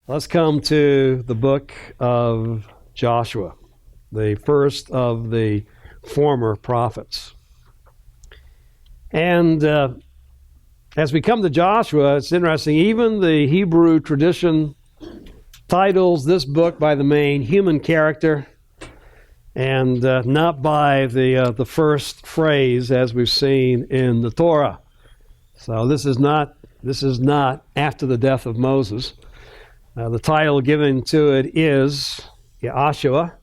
Let's come to the book of Joshua, the first of the former prophets. And as we come to Joshua, it's interesting, even the Hebrew tradition titles this book by the main human character and not by the first phrase as we've seen in the Torah. So this is not after the death of Moses. The title given to it is Joshua,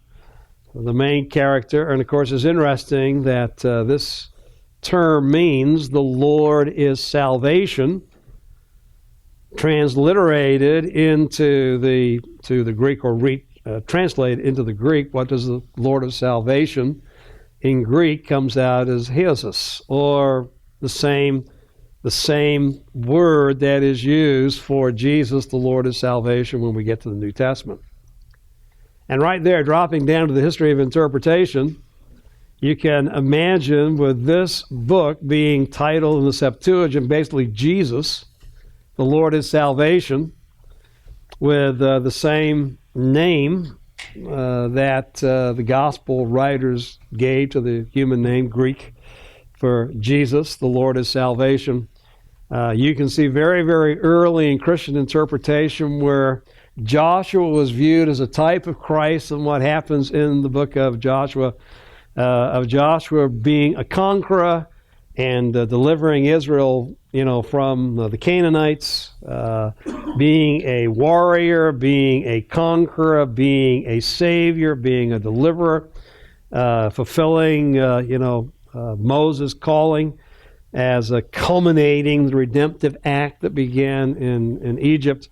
the main character. And of course, it's interesting that this term means the Lord is salvation. Transliterated into the Greek, or translated into the Greek, what does the Lord of salvation in Greek comes out as Hiesus, or the same word that is used for Jesus, the Lord of salvation, when we get to the New Testament. And right there, dropping down to the history of interpretation, you can imagine with this book being titled in the Septuagint basically Jesus, the Lord is salvation, with the same name that the gospel writers gave to the human name, Greek, for Jesus, the Lord is salvation. You can see very, very early in Christian interpretation where Joshua was viewed as a type of Christ, and what happens in the book of Joshua being a conqueror and delivering Israel, from the Canaanites, being a warrior, being a conqueror, being a savior, being a deliverer, fulfilling, Moses' calling as a culminating the redemptive act that began in Egypt.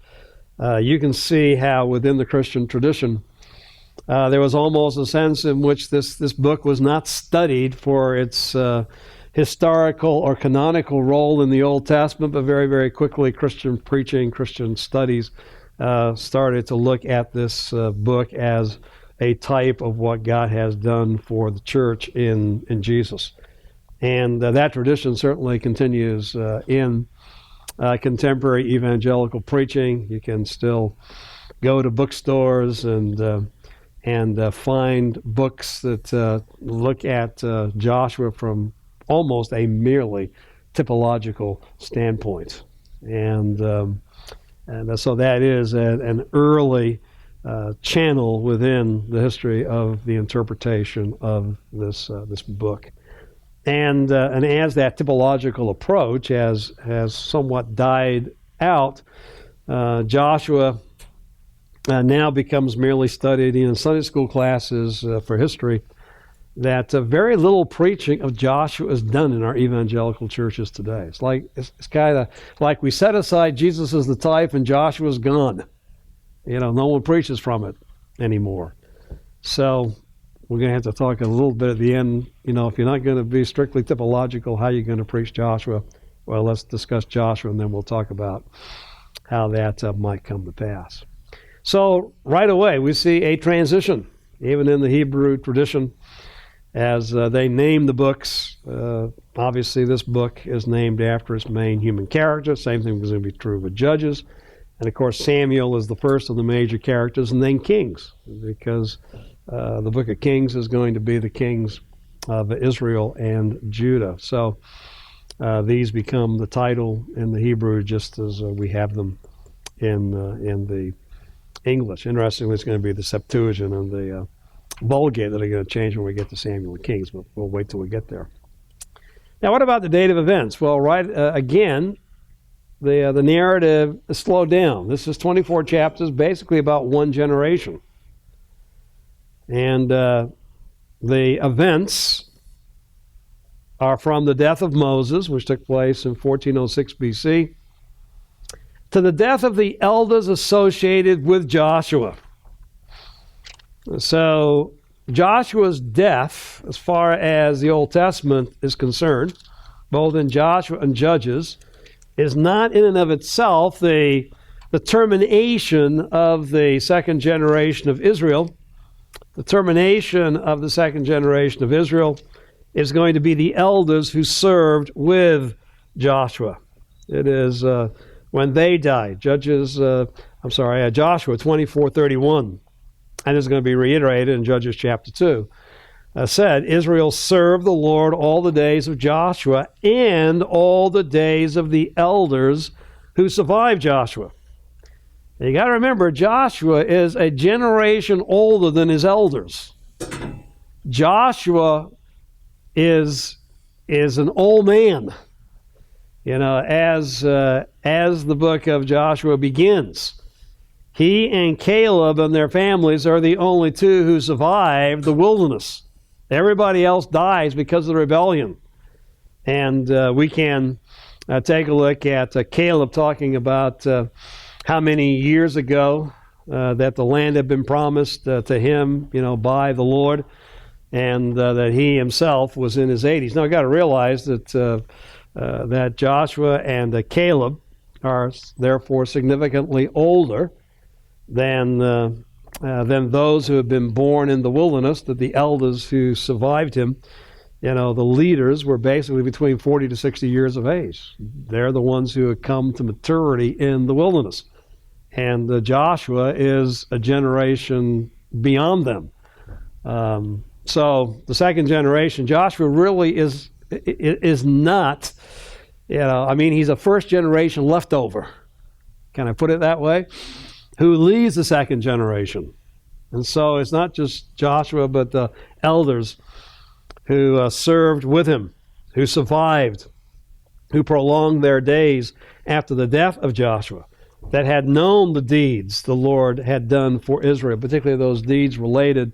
You can see how within the Christian tradition there was almost a sense in which this book was not studied for its historical or canonical role in the Old Testament, but very, very quickly Christian preaching, Christian studies started to look at this book as a type of what God has done for the church in Jesus. And that tradition certainly continues in contemporary evangelical preaching. You can still go to bookstores and find books that look at Joshua from almost a merely typological standpoint. And so that is an early channel within the history of the interpretation of this book. And as that typological approach has somewhat died out, Joshua now becomes merely studied in Sunday school classes for history, that very little preaching of Joshua is done in our evangelical churches today. It's kind of like we set aside Jesus as the type and Joshua's gone. No one preaches from it anymore. So we're going to have to talk a little bit at the end. If you're not going to be strictly typological, how are you going to preach Joshua? Well, let's discuss Joshua, and then we'll talk about how that might come to pass. So right away, we see a transition, even in the Hebrew tradition, as they name the books. Obviously, this book is named after its main human character. Same thing was going to be true with Judges. And of course, Samuel is the first of the major characters, and then Kings, because the book of Kings is going to be the kings of Israel and Judah. So these become the title in the Hebrew just as we have them in the English. Interestingly, it's going to be the Septuagint and the Vulgate that are going to change when we get to Samuel and Kings, but we'll wait till we get there. Now, what about the date of events? Well, again, the narrative is slowed down. This is 24 chapters, basically about one generation. And the events are from the death of Moses, which took place in 1406 BC, to the death of the elders associated with Joshua. So Joshua's death, as far as the Old Testament is concerned, both in Joshua and Judges, is not in and of itself the termination of the second generation of Israel. The termination of the second generation of Israel is going to be the elders who served with Joshua. It is when they died. Joshua 24:31. And it's going to be reiterated in Judges chapter 2. Said, Israel served the Lord all the days of Joshua and all the days of the elders who survived Joshua. And you got to remember, Joshua is a generation older than his elders. Joshua is an old man, as the book of Joshua begins. He and Caleb and their families are the only two who survived the wilderness. Everybody else dies because of the rebellion. And we can take a look at Caleb talking about how many years ago that the land had been promised to him, by the Lord, and that he himself was in his 80s. Now, I've got to realize that that Joshua and Caleb are therefore significantly older than those who have been born in the wilderness, that the elders who survived him, the leaders were basically between 40 to 60 years of age. They're the ones who have come to maturity in the wilderness. And Joshua is a generation beyond them. So the second generation, Joshua really is not, he's a first generation leftover. Can I put it that way? Who leads the second generation. And so it's not just Joshua, but the elders who served with him, who survived, who prolonged their days after the death of Joshua, that had known the deeds the Lord had done for Israel, particularly those deeds related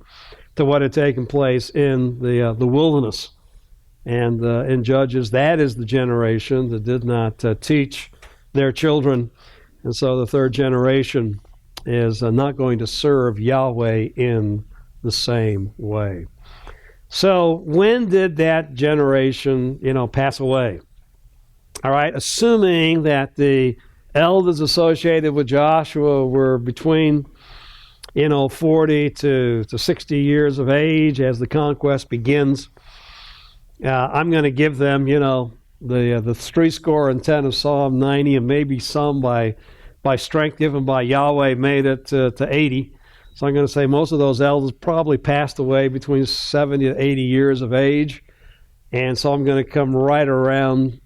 to what had taken place in the wilderness. And in Judges, that is the generation that did not teach their children. And so the third generation is not going to serve Yahweh in the same way. So when did that generation, pass away? All right, assuming that the elders associated with Joshua were between, 40 to 60 years of age as the conquest begins. I'm going to give them, the 70 of Psalm 90, and maybe some by strength given by Yahweh made it to 80. So I'm going to say most of those elders probably passed away between 70 to 80 years of age. And so I'm going to come right around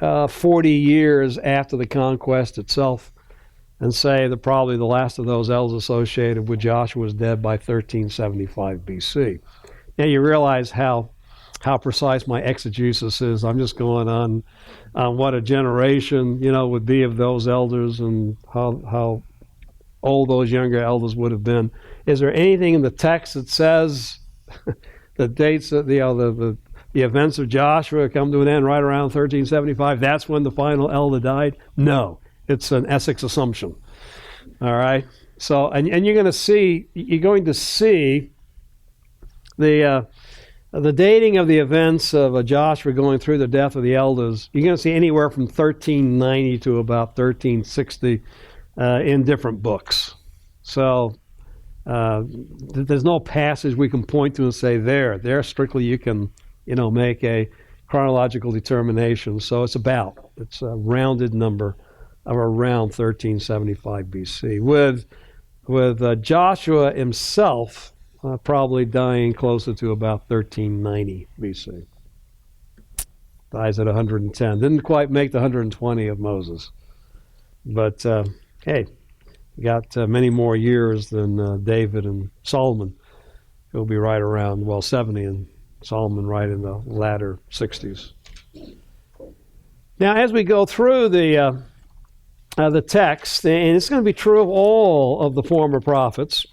40 years after the conquest itself and say that probably the last of those elders associated with Joshua was dead by 1375 BC. Now you realize how precise my exegesis is. I'm just going on what a generation, would be of those elders and how old those younger elders would have been. Is there anything in the text that says the dates of the events of Joshua come to an end right around 1375? That's when the final elder died? No, it's an Essex assumption. All right. So, and you're going to see the dating of the events of Joshua going through the death of the elders. You're going to see anywhere from 1390 to about 1360 in different books. So there's no passage we can point to and say there strictly you can make a chronological determination. So it's a rounded number of around 1375 BC, with Joshua himself probably dying closer to about 1390 BC. Dies at 110. Didn't quite make the 120 of Moses. But, hey, got many more years than David and Solomon. He'll be right around, 70, and Solomon right in the latter 60s. Now, as we go through the text, and it's going to be true of all of the former prophets,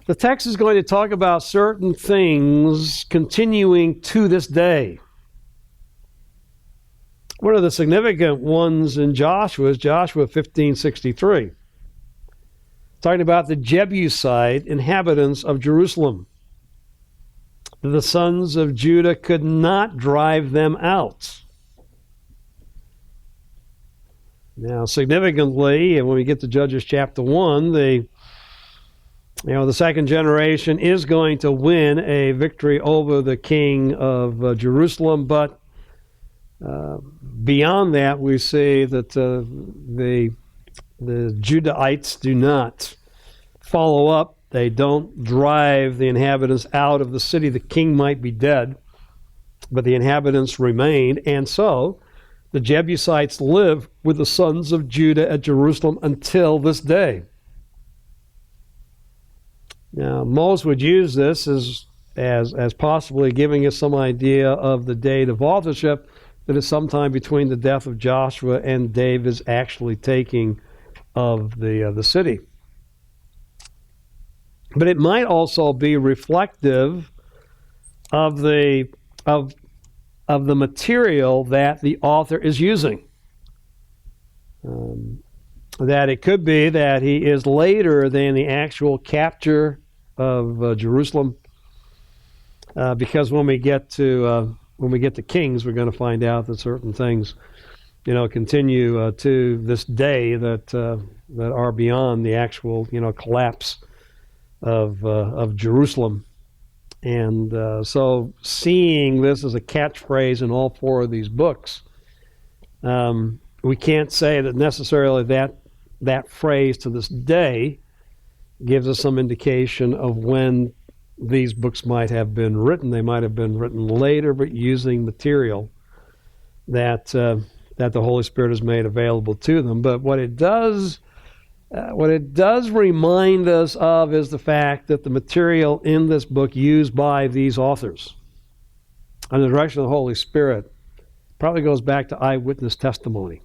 the text is going to talk about certain things continuing to this day. One of the significant ones in Joshua is Joshua 15:63, talking about the Jebusite inhabitants of Jerusalem. The sons of Judah could not drive them out. Now, significantly, when we get to Judges chapter 1, the second generation is going to win a victory over the king of Jerusalem, but Beyond that, we see that the Judahites do not follow up. They don't drive the inhabitants out of the city. The king might be dead, but the inhabitants remain. And so the Jebusites live with the sons of Judah at Jerusalem until this day. Now, most would use this as possibly giving us some idea of the date of authorship, that is sometime between the death of Joshua and David's actually taking of the city. But it might also be reflective of the material that the author is using. That it could be that he is later than the actual capture of Jerusalem, because when we get to Kings, we're going to find out that certain things, continue to this day that are beyond the actual, collapse of Jerusalem. And so seeing this as a catchphrase in all four of these books, we can't say that necessarily that phrase to this day gives us some indication of when these books might have been written. They might have been written later, but using material that the Holy Spirit has made available to them. But what it does remind us of is the fact that the material in this book used by these authors, under the direction of the Holy Spirit, probably goes back to eyewitness testimony.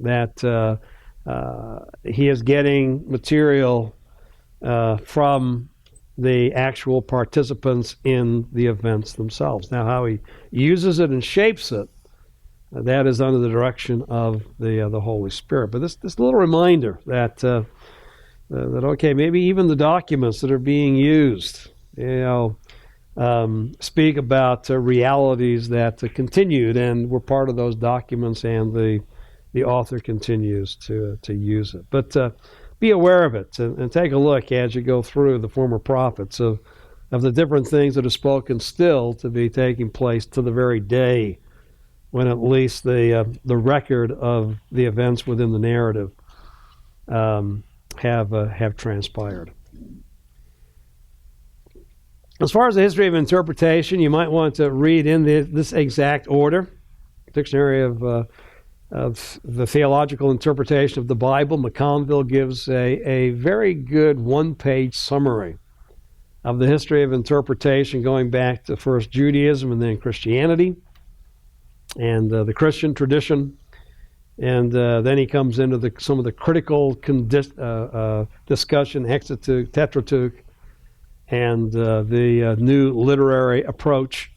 That he is getting material from the actual participants in the events themselves. Now, how he uses it and shapes it, that is under the direction of the Holy Spirit. But this little reminder that okay, maybe even the documents that are being used, speak about realities that continued and were part of those documents, and the author continues to use it. But be aware of it and take a look as you go through the former prophets of the different things that are spoken still to be taking place to the very day when at least the record of the events within the narrative have transpired. As far as the history of interpretation, you might want to read in this exact order. Dictionary of the Theological Interpretation of the Bible, McConville gives a very good one-page summary of the history of interpretation going back to first Judaism and then Christianity and the Christian tradition. And then he comes into some of the critical discussion, Hexateuch, Tetroteuch, and the new literary approach.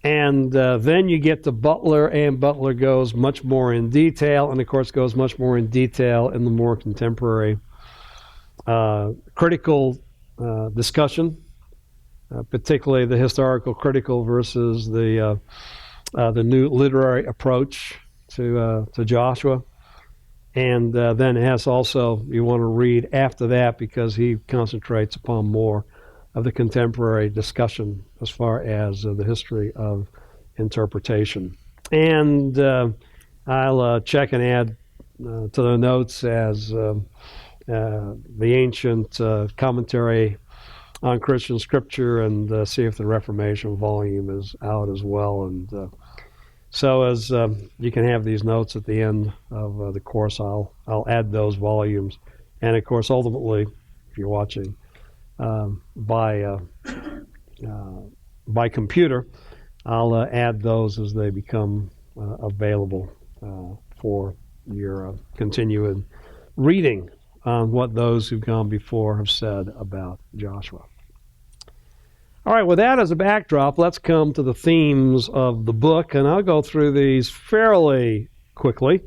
And then you get to Butler, and Butler goes much more in detail, and of course goes much more in detail in the more contemporary critical discussion, particularly the historical critical versus the new literary approach to Joshua. And then Hess also, you want to read after that, because he concentrates upon more of the contemporary discussion as far as the history of interpretation. And I'll check and add to the notes as the ancient commentary on Christian scripture, and see if the Reformation volume is out as well. And so as you can have these notes at the end of the course, I'll add those volumes. And of course, ultimately, if you're watching by computer, I'll add those as they become available for your continuing reading on what those who've gone before have said about Joshua. All right, with that as a backdrop, let's come to the themes of the book, and I'll go through these fairly quickly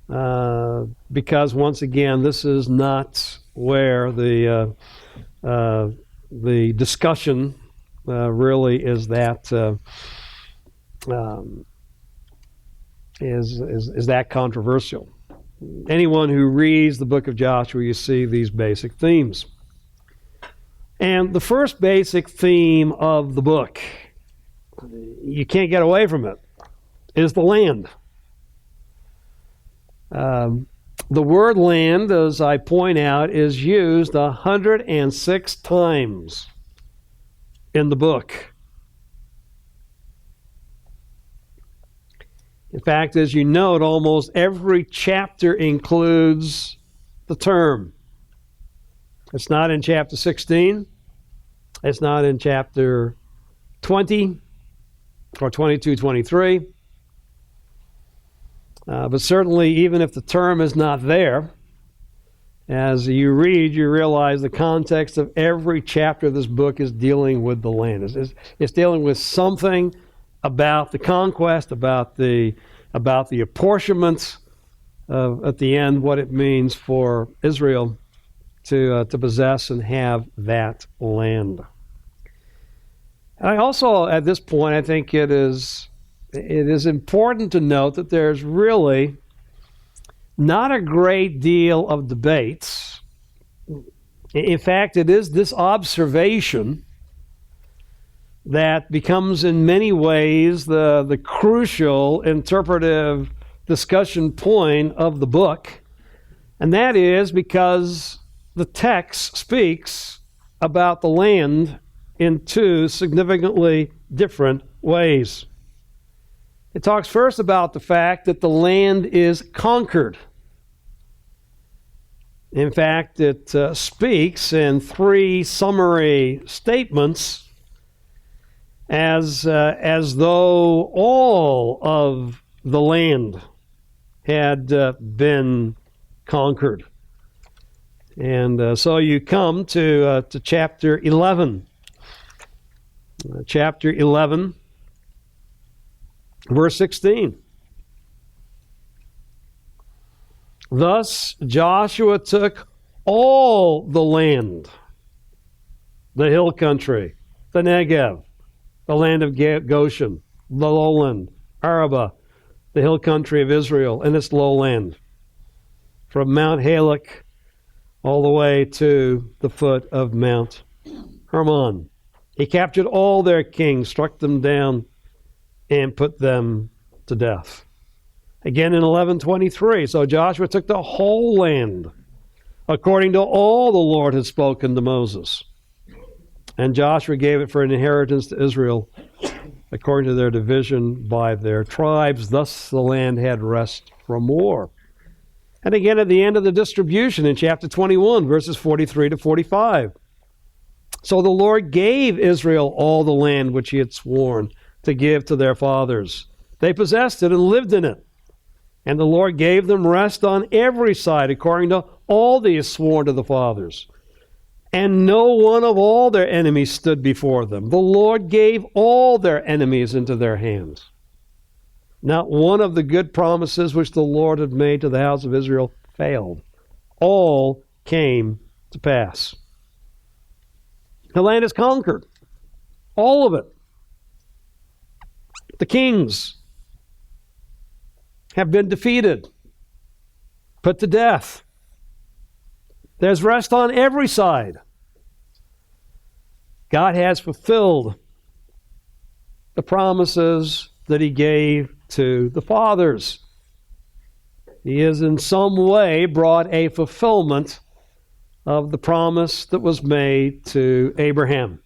because, once again, this is not where the discussion really is that is that controversial. Anyone who reads the book of Joshua, you see these basic themes. And the first basic theme of the book you can't get away from it, is the land. The word land, as I point out, is used 106 times in the book. In fact, as you note, almost every chapter includes the term. It's not in chapter 16. It's not in chapter 20 or 22, 23. But certainly, even if the term is not there, as you read, you realize the context of every chapter of this book is dealing with the land. It's dealing with something about the conquest, about the apportionment at the end, what it means for Israel to possess and have that land. And I also, at this point, I think it is important to note that there's really not a great deal of debates. In fact, it is this observation that becomes in many ways the crucial interpretive discussion point of the book, and that is because the text speaks about the land in two significantly different ways. It talks first about the fact that the land is conquered. In fact, it speaks in three summary statements as though all of the land had been conquered. And so you come to chapter 11. Chapter 11, verse 16. Thus Joshua took all the land, the hill country, the Negev, the land of Goshen, the lowland, Arabah, the hill country of Israel, and its lowland, from Mount Halak all the way to the foot of Mount Hermon. He captured all their kings, struck them down, and put them to death. Again in 11:23, so Joshua took the whole land, according to all the Lord had spoken to Moses. And Joshua gave it for an inheritance to Israel, according to their division by their tribes. Thus the land had rest from war. And again at the end of the distribution in chapter 21, verses 43 to 45. So the Lord gave Israel all the land which he had sworn to give to their fathers. They possessed it and lived in it. And the Lord gave them rest on every side, according to all that he had sworn to the fathers. And no one of all their enemies stood before them. The Lord gave all their enemies into their hands. Not one of the good promises which the Lord had made to the house of Israel failed. All came to pass. The land is conquered. All of it. The kings have been defeated, put to death. There's rest on every side. God has fulfilled the promises that he gave to the fathers. He has in some way brought a fulfillment of the promise that was made to Abraham.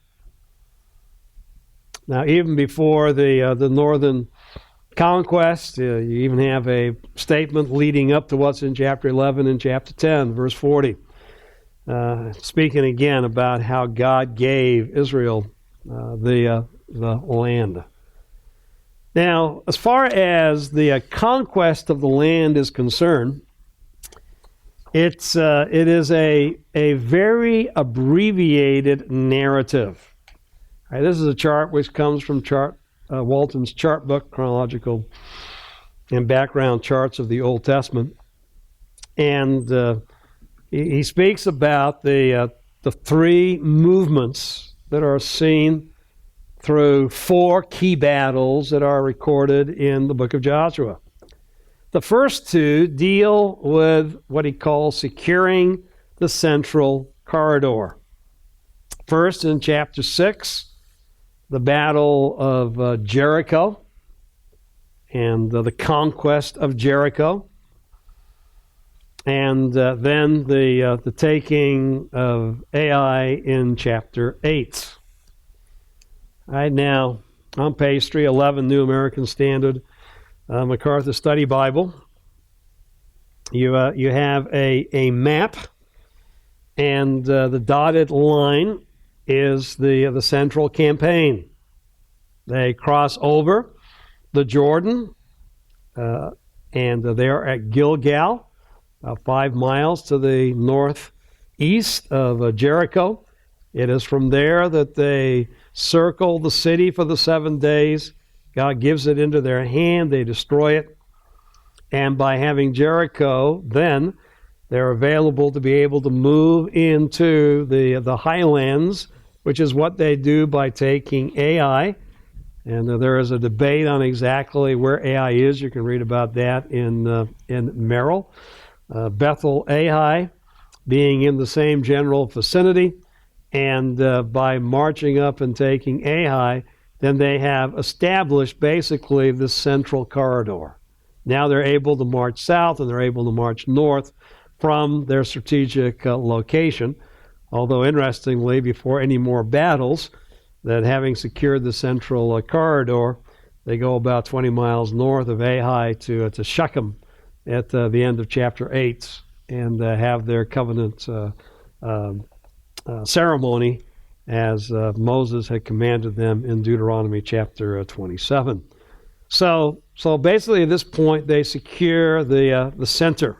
Now, even before the northern conquest, you even have a statement leading up to what's in chapter 11 and chapter 10, verse 40, speaking again about how God gave Israel the land. Now, as far as the conquest of the land is concerned, it is a very abbreviated narrative. All right, this is a chart which comes from Walton's chart book, Chronological and Background Charts of the Old Testament. And he speaks about the three movements that are seen through four key battles that are recorded in the book of Joshua. The first two deal with what he calls securing the central corridor. First, in chapter 6, the Battle of Jericho and the conquest of Jericho, and then the taking of Ai in chapter 8. All right, now on page 311, New American Standard, MacArthur Study Bible, you have a map, and the dotted line is the central campaign. They cross over the Jordan, and they're at Gilgal, about 5 miles to the northeast of Jericho. It is from there that they circle the city for the 7 days. God gives it into their hand. They destroy it. And by having Jericho, then they're available to be able to move into the highlands, which is what they do by taking Ai. And there is a debate on exactly where Ai is. You can read about that in Merrill. Bethel, Ai, being in the same general vicinity. And by marching up and taking Ai, then they have established basically this central corridor. Now they're able to march south and they're able to march north from their strategic location. Although, interestingly, before any more battles, that having secured the central corridor, they go about 20 miles north of Ai to Shechem at the end of chapter 8 and have their covenant ceremony as Moses had commanded them in Deuteronomy chapter 27. So basically at this point they secure the center.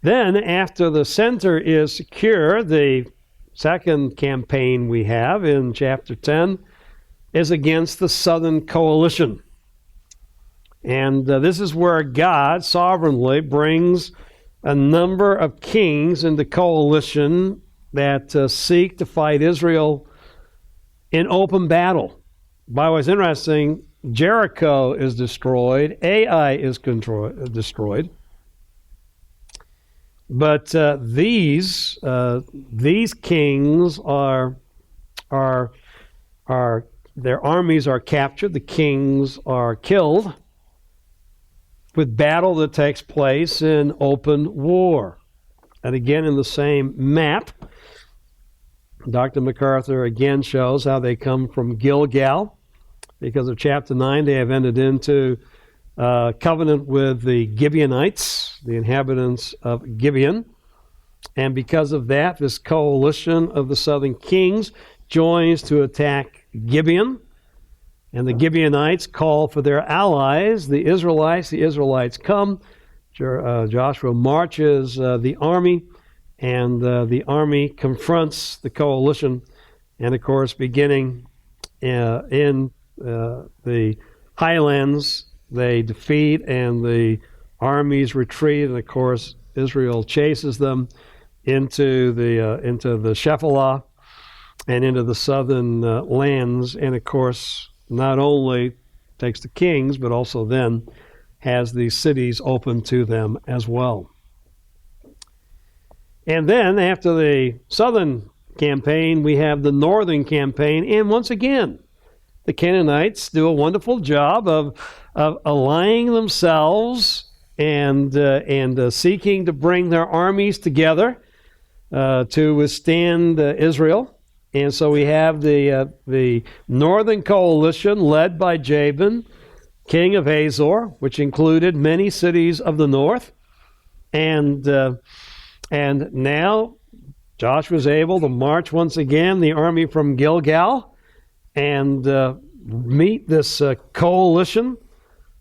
Then after the center is secure, the second campaign we have in chapter 10 is against the southern coalition. And this is where God sovereignly brings a number of kings into coalition that seek to fight Israel in open battle. By the way, it's interesting, Jericho is destroyed, Ai is destroyed. But these kings are their armies are captured, the kings are killed, with battle that takes place in open war. And again, in the same map, Dr. MacArthur again shows how they come from Gilgal. Because of chapter 9, they have entered into covenant with the Gibeonites, the inhabitants of Gibeon. And because of that, this coalition of the southern kings joins to attack Gibeon. And the Gibeonites call for their allies, the Israelites. The Israelites come. Joshua marches the army, and the army confronts the coalition. And of course, beginning in the highlands, they defeat, and the armies retreat. And of course, Israel chases them into the Shephelah and into the southern lands. And of course, not only takes the kings, but also then has these cities open to them as well. And then after the southern campaign, we have the northern campaign. And once again, the Canaanites do a wonderful job of allying themselves and seeking to bring their armies together to withstand Israel. And so we have the northern coalition led by Jabin, king of Hazor, which included many cities of the north. And now Joshua was able to march once again the army from Gilgal and meet this coalition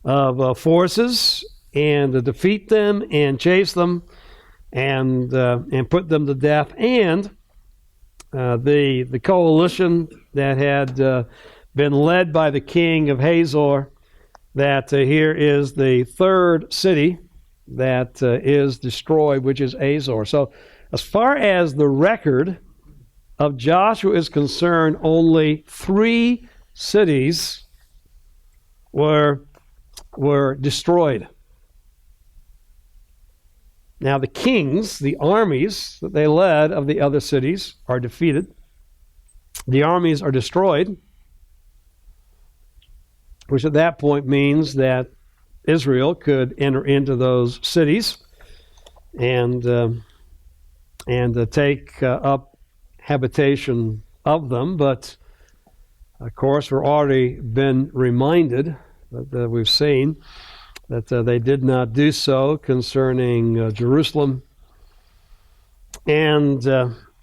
of forces and defeat them and chase them and put them to death. And the coalition that had been led by the king of Hazor, that here is the third city that is destroyed, which is Hazor. So as far as the record of Joshua is concerned, only 3 cities were destroyed. Now the kings, the armies that they led of the other cities are defeated. The armies are destroyed. which at that point means that Israel could enter into those cities and take up habitation of them. But of course, we've already been reminded that we've seen that they did not do so concerning Jerusalem, and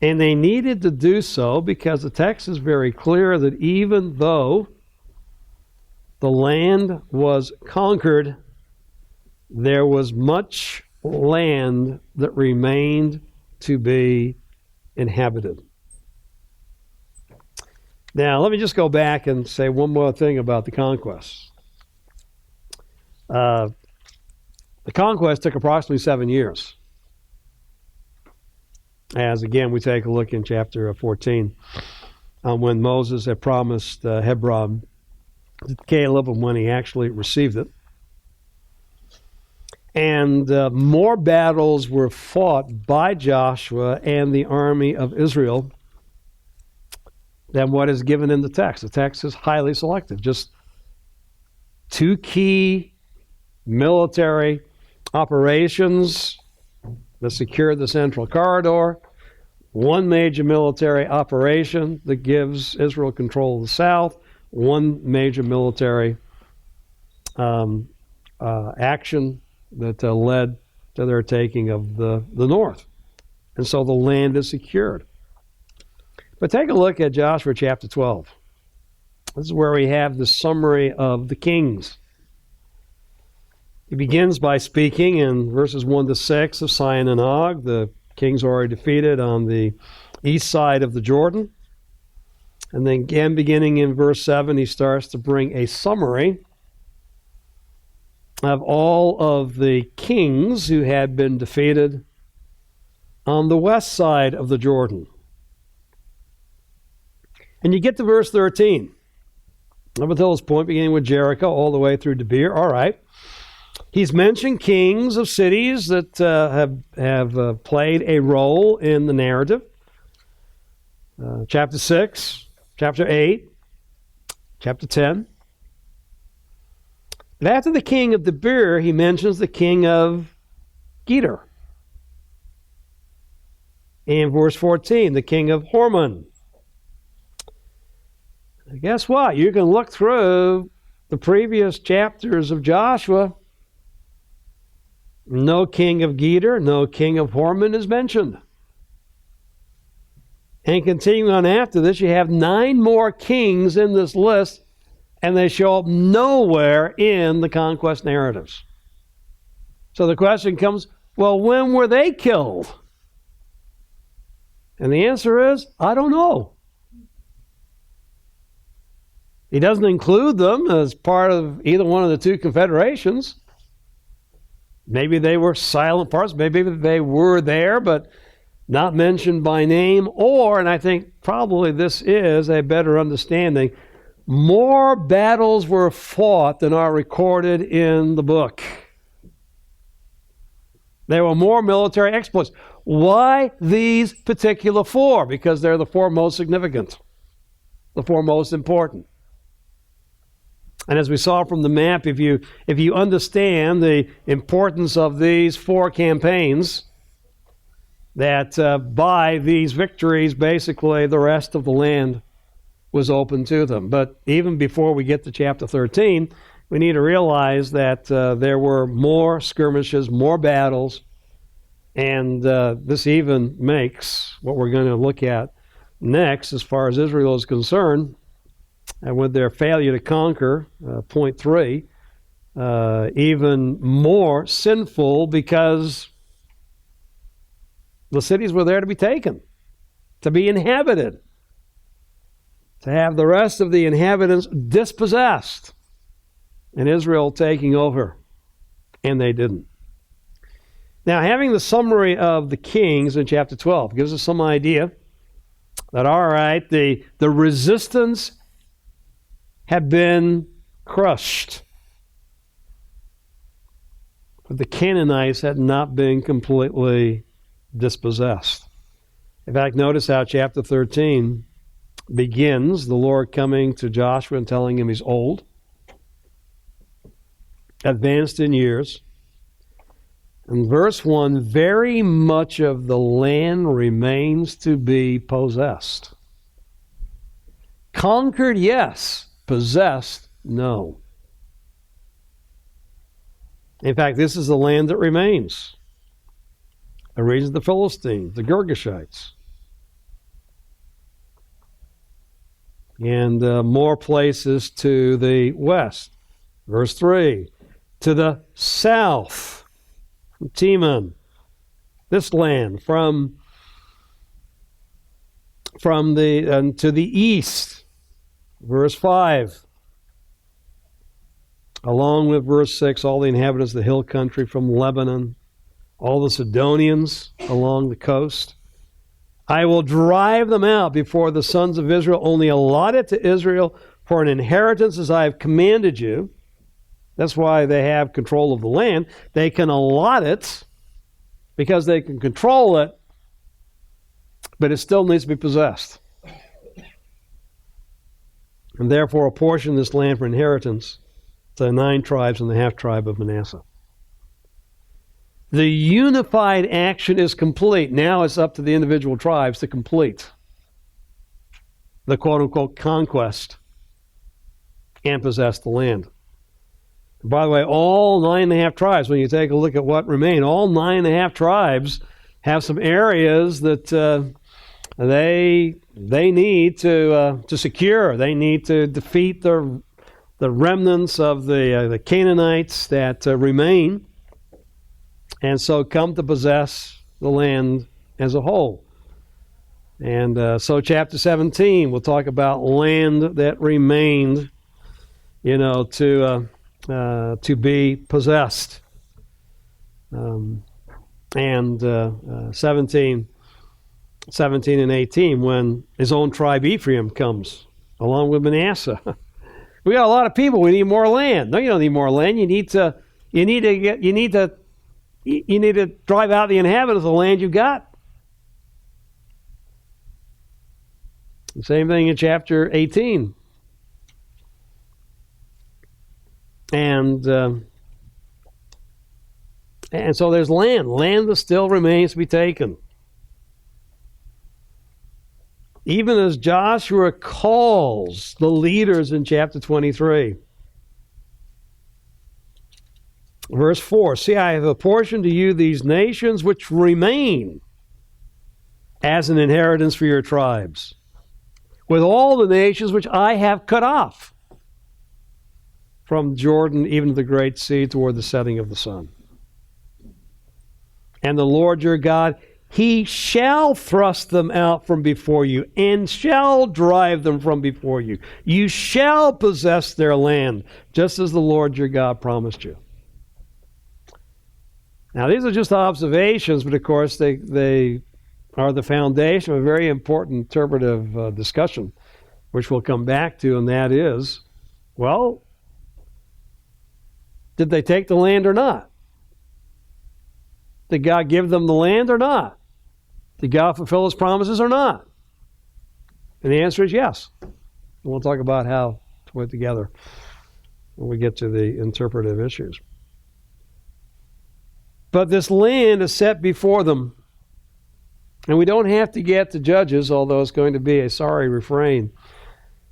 they needed to do so because the text is very clear that even though the land was conquered, there was much land that remained to be inhabited. Now, let me just go back and say one more thing about the conquest. The conquest took approximately 7 years. As again, we take a look in chapter 14, when Moses had promised Hebron to Caleb and when he actually received it. And more battles were fought by Joshua and the army of Israel than what is given in the text. The text is highly selective. Just 2 key military operations that secured the Central Corridor, 1 major military operation that gives Israel control of the south, 1 major military action that led to their taking of the north. And so the land is secured. But take a look at Joshua chapter 12. This is where we have the summary of the kings. He begins by speaking in verses 1 to 6 of Sihon and Og. The kings already defeated on the east side of the Jordan. And then again, beginning in verse 7, he starts to bring a summary of all of the kings who had been defeated on the west side of the Jordan. And you get to verse 13. Up until this point, beginning with Jericho all the way through Debir. All right. He's mentioned kings of cities that have played a role in the narrative. Chapter 6, chapter 8, chapter 10. But after the king of Debir, he mentions the king of Gedor. In verse 14, the king of Hormon. And guess what? You can look through the previous chapters of Joshua. No king of Gedor, no king of Hormon is mentioned. And continuing on after this, you have 9 more kings in this list, and they show up nowhere in the conquest narratives. So the question comes, well, when were they killed? And the answer is, I don't know. He doesn't include them as part of either one of the 2 confederations. Maybe they were silent parts. Maybe they were there, but not mentioned by name. Or, and I think probably this is a better understanding, more battles were fought than are recorded in the book. There were more military exploits. Why these particular 4? Because they're the 4 most significant, the 4 most important. And as we saw from the map, if you understand the importance of these 4 campaigns, that by these victories, basically the rest of the land was open to them. But even before we get to chapter 13, we need to realize that there were more skirmishes, more battles, and this even makes what we're going to look at next, as far as Israel is concerned, and with their failure to conquer, point 3, even more sinful, because the cities were there to be taken, to be inhabited, to have the rest of the inhabitants dispossessed, and Israel taking over, and they didn't. Now, having the summary of the kings in chapter 12 gives us some idea that, all right, the resistance had been crushed, but the Canaanites had not been completely dispossessed. In fact, notice how chapter 13 begins, the Lord coming to Joshua and telling him he's old, advanced in years. In verse 1, very much of the land remains to be possessed. Conquered, yes. Possessed, no. In fact, this is the land that remains. The region of the Philistines, the Girgashites. And more places to the west. Verse 3, to the south, from Teman, this land, from the to the east. Verse 5, along with verse 6, all the inhabitants of the hill country from Lebanon, all the Sidonians along the coast. I will drive them out before the sons of Israel, only allot it to Israel for an inheritance as I have commanded you. That's why they have control of the land. They can allot it because they can control it, but it still needs to be possessed. And therefore apportion this land for inheritance to the 9 tribes and the half-tribe of Manasseh. The unified action is complete. Now it's up to the individual tribes to complete the quote-unquote conquest and possess the land. By the way, all 9.5 tribes, when you take a look at what remain, all 9.5 tribes have some areas that they need to secure. They need to defeat the remnants of the Canaanites that remain, and so come to possess the land as a whole. And so chapter 17 will talk about land that remained, to be possessed. And 17 and 18, when his own tribe Ephraim comes, along with Manasseh. We got a lot of people. We need more land. No, you don't need more land. You need to drive out the inhabitants of the land you've got. The same thing in chapter 18. And so there's land. Land that still remains to be taken. Even as Joshua calls the leaders in chapter 23. Verse 4, see, I have apportioned to you these nations which remain as an inheritance for your tribes, with all the nations which I have cut off, from Jordan even to the great sea toward the setting of the sun. And the Lord your God, he shall thrust them out from before you, and shall drive them from before you. You shall possess their land, just as the Lord your God promised you. Now, these are just observations, but of course they are the foundation of a very important interpretive discussion, which we'll come back to, and that is, well, did they take the land or not? Did God give them the land or not? Did God fulfill his promises or not? And the answer is yes. And we'll talk about how to put it together when we get to the interpretive issues. But this land is set before them. And we don't have to get to Judges, although it's going to be a sorry refrain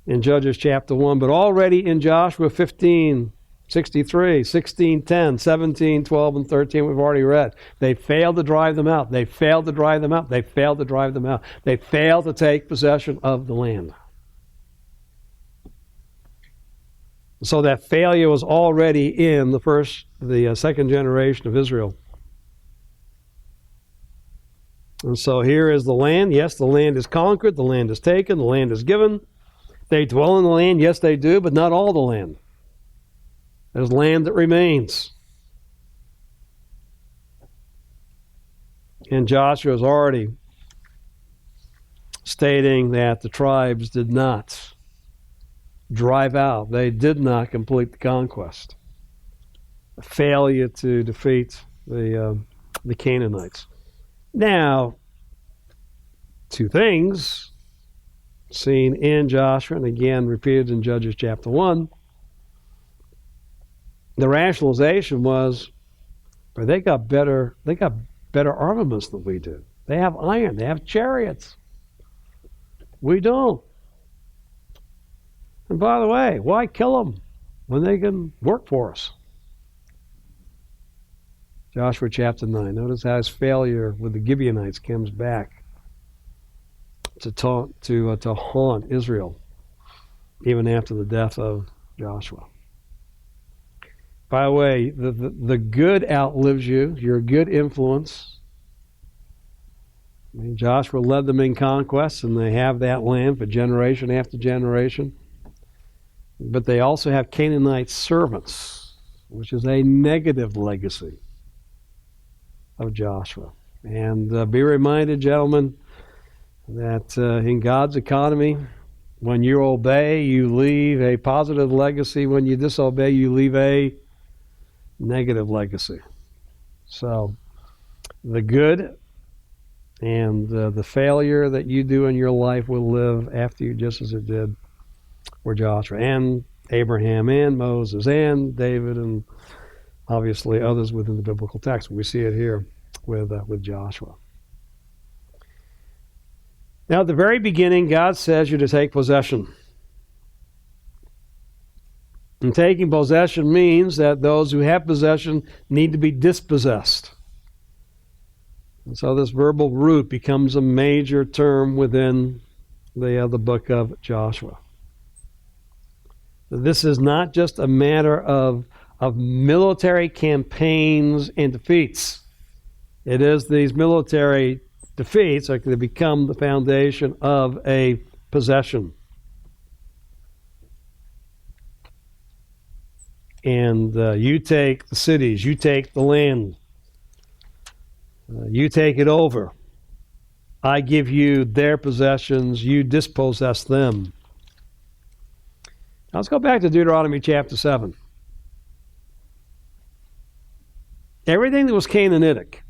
in Judges chapter 1. But already in Joshua 15:63, 16:10, 17:12, and 13, we've already read. They failed to drive them out. They failed to drive them out. They failed to drive them out. They failed to take possession of the land. So that failure was already in the second generation of Israel. And so here is the land. Yes, the land is conquered. The land is taken. The land is given. They dwell in the land. Yes, they do, but not all the land. There's land that remains. And Joshua is already stating that the tribes did not drive out. They did not complete the conquest. A failure to defeat the Canaanites. Now, two things seen in Joshua and again repeated in Judges chapter 1. the rationalization was, but they got better armaments than we do. They have iron, they have chariots. We don't. And by the way, why kill them when they can work for us? Joshua chapter 9. Notice how his failure with the Gibeonites comes back to haunt Israel even after the death of Joshua. By the way, the good outlives you. You're a good influence. I mean, Joshua led them in conquest, and they have that land for generation after generation. But they also have Canaanite servants, which is a negative legacy of Joshua. And be reminded, gentlemen, that in God's economy, when you obey, you leave a positive legacy. When you disobey, you leave a negative legacy. So the good and the failure that you do in your life will live after you, just as it did for Joshua and Abraham and Moses and David and obviously others within the biblical text. We see it here with Joshua. Now, at the very beginning, God says you're to take possession. And taking possession means that those who have possession need to be dispossessed. And so this verbal root becomes a major term within the book of Joshua. This is not just a matter of military campaigns and defeats. It is these military defeats that can become the foundation of a possession. And you take the cities, you take the land, you take it over. I give you their possessions, you dispossess them. Now let's go back to Deuteronomy chapter 7. Everything that was Canaanitic,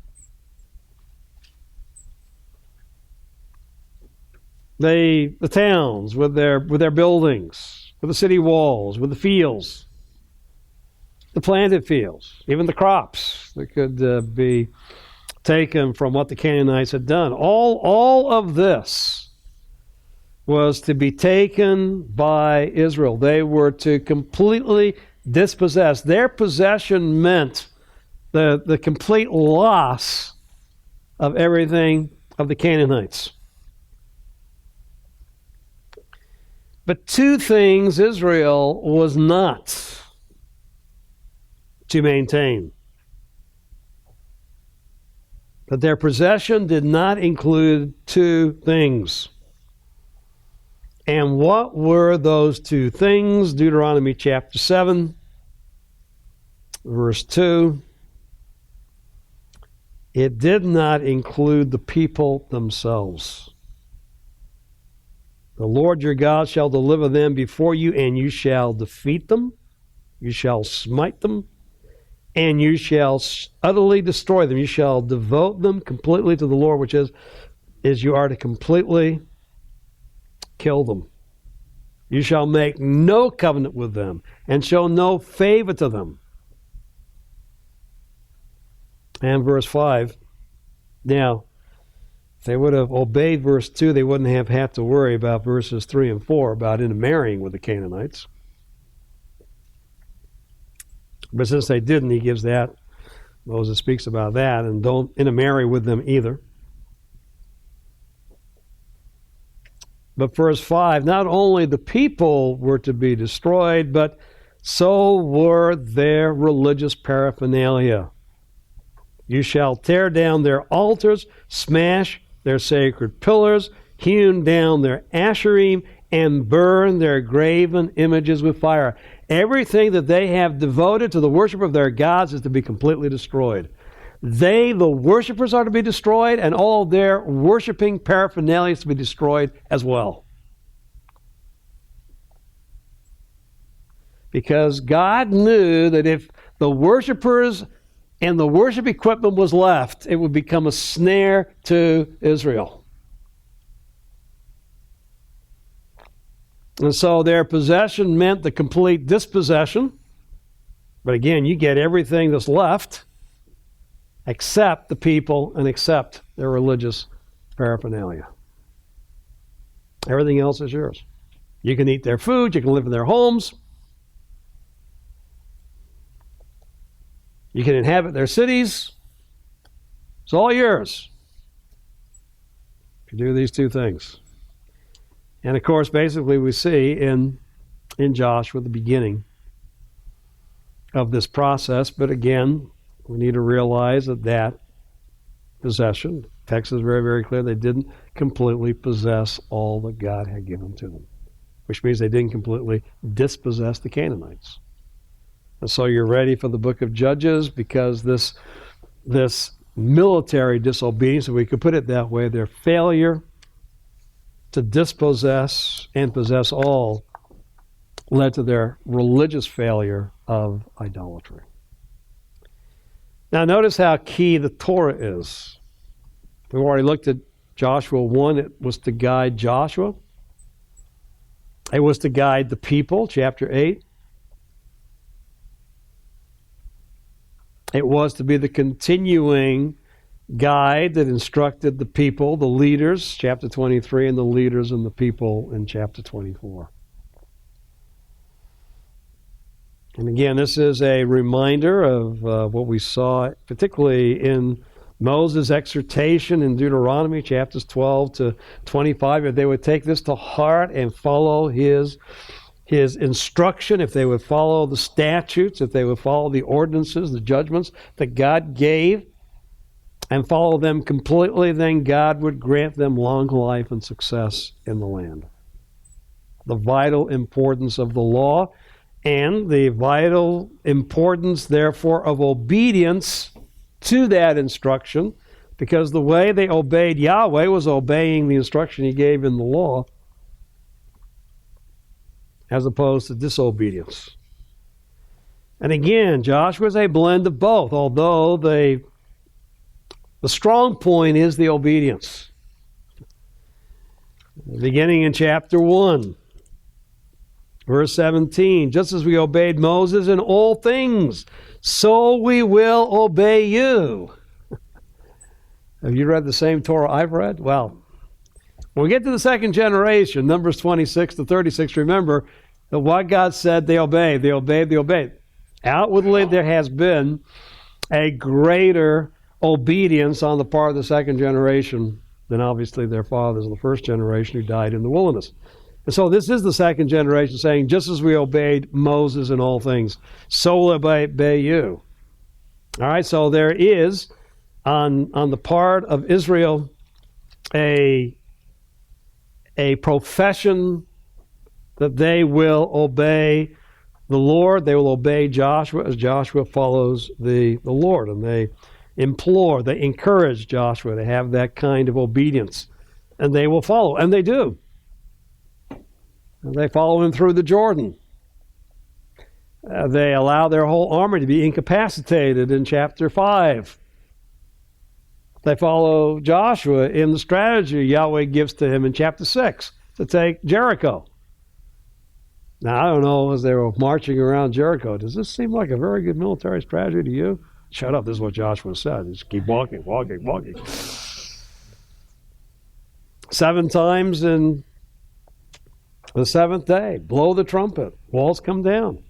the towns with their buildings, with the city walls, with the fields, the planted fields, even the crops that could be taken from what the Canaanites had done. All of this was to be taken by Israel. They were to completely dispossess. Their possession meant the complete loss of everything of the Canaanites. But two things Israel was not to maintain. But their possession did not include two things. And what were those two things? Deuteronomy chapter 7, verse 2. It did not include the people themselves. The Lord your God shall deliver them before you, and you shall defeat them. You shall smite them, and you shall utterly destroy them. You shall devote them completely to the Lord, which is you are to completely kill them. You shall make no covenant with them, and show no favor to them. And verse 5. Now, if they would have obeyed verse 2, they wouldn't have had to worry about verses 3 and 4 about intermarrying with the Canaanites. But since they didn't, he gives that. Moses speaks about that, and don't intermarry with them either. But verse 5, not only the people were to be destroyed, but so were their religious paraphernalia. You shall tear down their altars, smash their sacred pillars, hewn down their asherim, and burn their graven images with fire. Everything that they have devoted to the worship of their gods is to be completely destroyed. They, the worshipers, are to be destroyed, and all of their worshiping paraphernalia is to be destroyed as well. Because God knew that if the worshipers and the worship equipment was left, it would become a snare to Israel. And so their possession meant the complete dispossession. But again, you get everything that's left except the people and except their religious paraphernalia. Everything else is yours. You can eat their food. You can live in their homes. You can inhabit their cities. It's all yours if you do these two things. And of course, basically we see in Joshua the beginning of this process. But again, we need to realize that possession, the text is very, very clear, they didn't completely possess all that God had given to them, which means they didn't completely dispossess the Canaanites. And so you're ready for the book of Judges, because this military disobedience, if we could put it that way, their failure to dispossess and possess all, led to their religious failure of idolatry. Now notice how key the Torah is. We've already looked at Joshua 1. It was to guide Joshua. It was to guide the people, chapter 8. It was to be the continuing guide that instructed the people, the leaders, chapter 23, and the leaders and the people in chapter 24. And again, this is a reminder of what we saw, particularly in Moses' exhortation in Deuteronomy, chapters 12 to 25. If they would take this to heart and follow his instruction, if they would follow the statutes, if they would follow the ordinances, the judgments that God gave, and follow them completely, then God would grant them long life and success in the land. The vital importance of the law, and the vital importance, therefore, of obedience to that instruction, because the way they obeyed Yahweh was obeying the instruction he gave in the law, as opposed to disobedience. And again, Joshua is a blend of both, although the strong point is the obedience. Beginning in chapter 1, verse 17, just as we obeyed Moses in all things, so we will obey you. Have you read the same Torah I've read? Well, when we get to the second generation, Numbers 26 to 36, remember that what God said, they obeyed, they obeyed, they obeyed. Outwardly, there has been a greater obedience on the part of the second generation than obviously their fathers in the first generation who died in the wilderness. And so this is the second generation saying, just as we obeyed Moses in all things, so will obey you. All right, so there is on the part of Israel a profession that they will obey the Lord. They will obey Joshua as Joshua follows the Lord. And they implore, they encourage Joshua to have that kind of obedience. And they will follow. And they do. And they follow him through the Jordan. They allow their whole army to be incapacitated in chapter 5. They follow Joshua in the strategy Yahweh gives to him in chapter 6 to take Jericho. Now, I don't know, as they were marching around Jericho, does this seem like a very good military strategy to you? Shut up, this is what Joshua said. Just keep walking, walking, walking. 7 times in the 7th day, blow the trumpet, walls come down.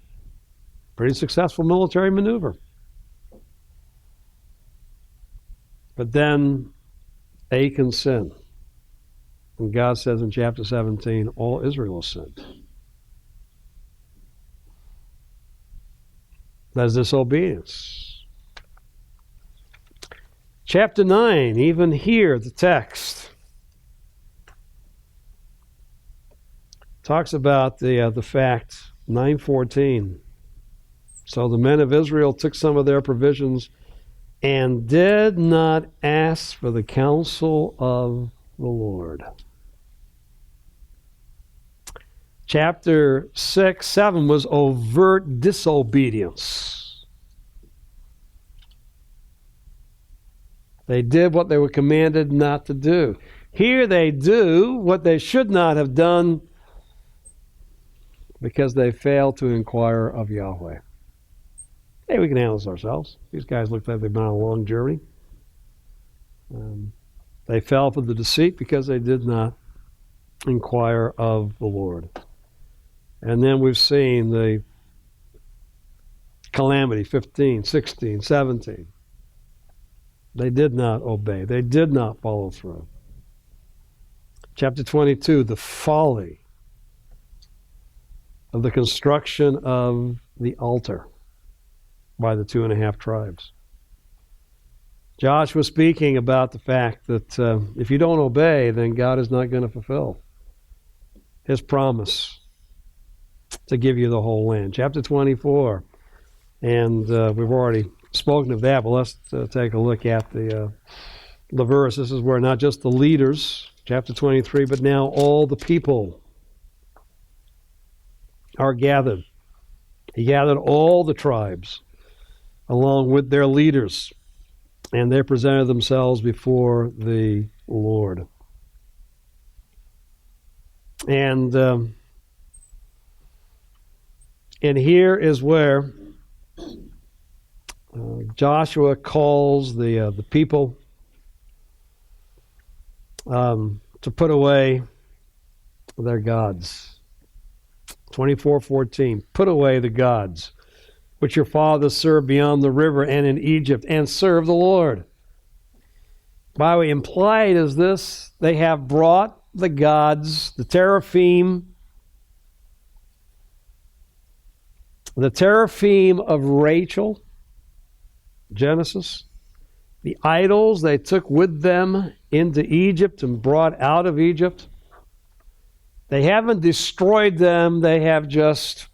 Pretty successful military maneuver. But then Achan sinned. And God says in chapter 17, all Israel sinned. That's disobedience. Chapter 9, even here, the text talks about the fact, 9:14. So the men of Israel took some of their provisions and did not ask for the counsel of the Lord. Chapter 6, 7 was overt disobedience. They did what they were commanded not to do. Here they do what they should not have done because they failed to inquire of Yahweh. hey, we can handle this ourselves. These guys look like they've been on a long journey. They fell for the deceit because they did not inquire of the Lord. And then we've seen the calamity, 15, 16, 17. They did not obey. They did not follow through. Chapter 22, the folly of the construction of the altar by the 2.5 tribes. Joshua was speaking about the fact that if you don't obey, then God is not going to fulfill His promise to give you the whole land. Chapter 24, and we've already spoken of that, but let's take a look at the verse. This is where not just the leaders, chapter 23, but now all the people are gathered. He gathered all the tribes along with their leaders, and they presented themselves before the Lord. And here is where Joshua calls the people to put away their gods. 24:14. Put away the gods which your fathers served beyond the river and in Egypt, and serve the Lord. By the way, implied is this: they have brought the gods, the teraphim of Rachel, Genesis, the idols they took with them into Egypt and brought out of Egypt. They haven't destroyed them, they have just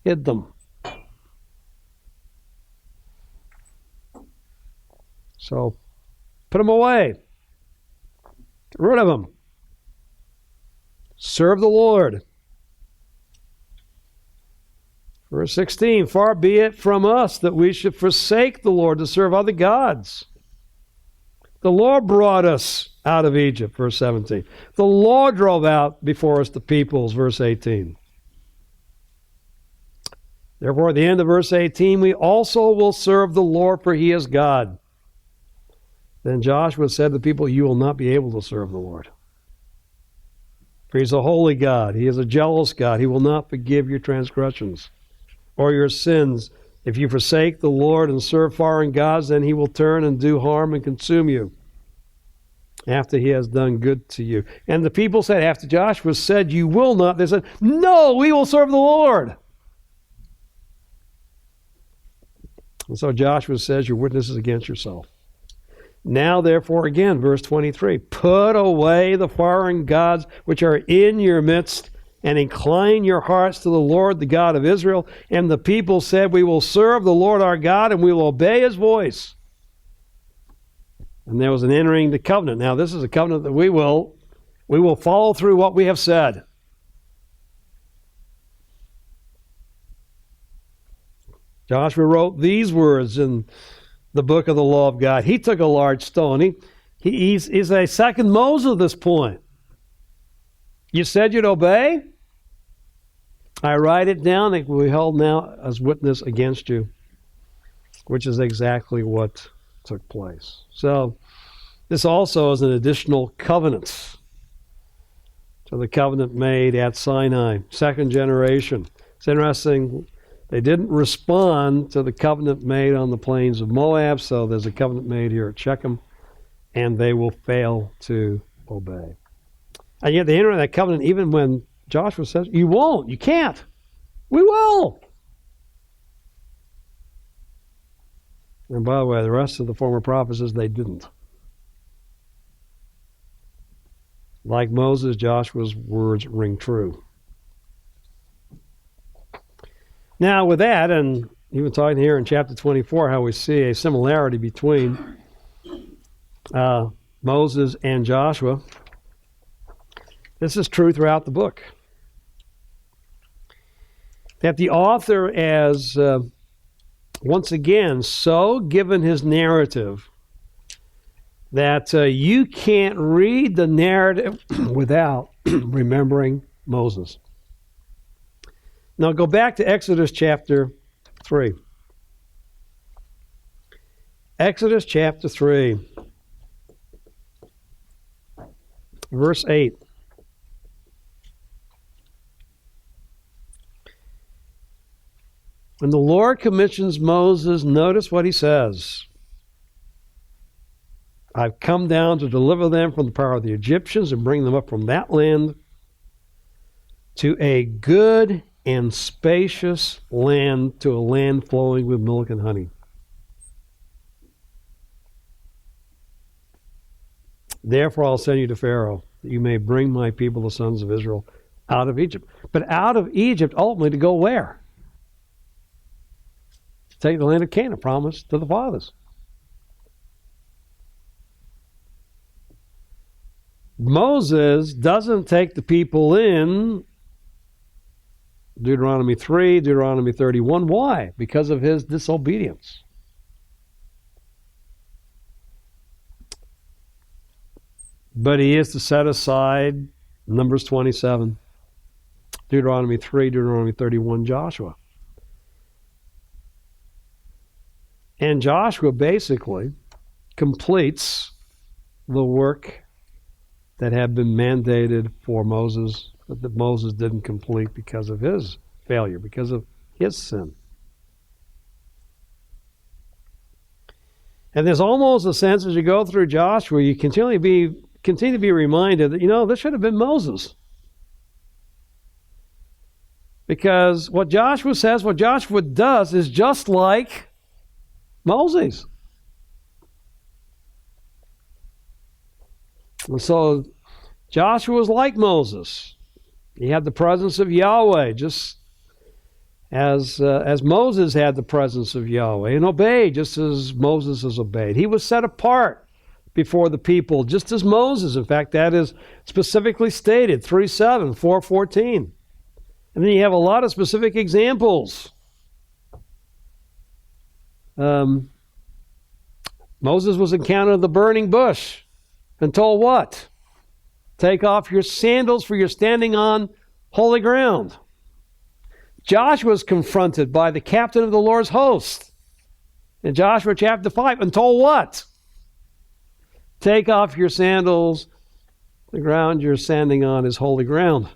hid them. So, put them away. Get rid of them. Serve the Lord. Verse 16, far be it from us that we should forsake the Lord to serve other gods. The Lord brought us out of Egypt, verse 17. The Lord drove out before us the peoples, verse 18. Therefore, at the end of verse 18, we also will serve the Lord, for He is God. Then Joshua said to the people, you will not be able to serve the Lord. For He's a holy God. He is a jealous God. He will not forgive your transgressions or your sins. If you forsake the Lord and serve foreign gods, then He will turn and do harm and consume you after He has done good to you. And the people said, after Joshua said, you will not, they said, no, we will serve the Lord. And so Joshua says, your witness is against yourself. Now, therefore, again, verse 23, put away the foreign gods which are in your midst, and incline your hearts to the Lord, the God of Israel. And the people said, we will serve the Lord our God, and we will obey His voice. And there was an entering the covenant. Now, this is a covenant that we will follow through what we have said. Joshua wrote these words in the book of the law of God. He took a large stone. He's a second Moses at this point. You said you'd obey? I write it down. It will be held now as witness against you, which is exactly what took place. So this also is an additional covenant to the covenant made at Sinai, second generation. It's interesting. They didn't respond to the covenant made on the plains of Moab, so there's a covenant made here at Shechem, and they will fail to obey. And yet they enter in that covenant even when Joshua says, you won't, you can't. We will. And by the way, the rest of the former prophets says they didn't. Like Moses, Joshua's words ring true. Now with that, and even talking here in chapter 24, how we see a similarity between Moses and Joshua, this is true throughout the book. That the author has, once again, so given his narrative that you can't read the narrative without remembering Moses. Now go back to Exodus chapter 3. Exodus chapter 3, verse 8. When the Lord commissions Moses, notice what he says. I've come down to deliver them from the power of the Egyptians and bring them up from that land to a good and spacious land, to a land flowing with milk and honey. Therefore I'll send you to Pharaoh, that you may bring my people, the sons of Israel, out of Egypt. But out of Egypt, ultimately, to go where? To take the land of Canaan, promised to the fathers. Moses doesn't take the people in Deuteronomy 3, Deuteronomy 31. Why? Because of his disobedience. But he is to set aside Numbers 27, Deuteronomy 3, Deuteronomy 31, Joshua. And Joshua basically completes the work that had been mandated for Moses, but that Moses didn't complete because of his failure, because of his sin. And there's almost a sense as you go through Joshua, you continue to be reminded that, this should have been Moses. Because what Joshua says, what Joshua does is just like Moses. And so Joshua was like Moses. He had the presence of Yahweh, just as Moses had the presence of Yahweh, and obeyed just as Moses has obeyed. He was set apart before the people, just as Moses. In fact, that is specifically stated, 3:7, 4:14. And then you have a lot of specific examples. Moses was encountered at the burning bush and told what? Take off your sandals, for you're standing on holy ground. Joshua was confronted by the captain of the Lord's host in Joshua chapter 5 and told what? Take off your sandals. The ground you're standing on is holy ground.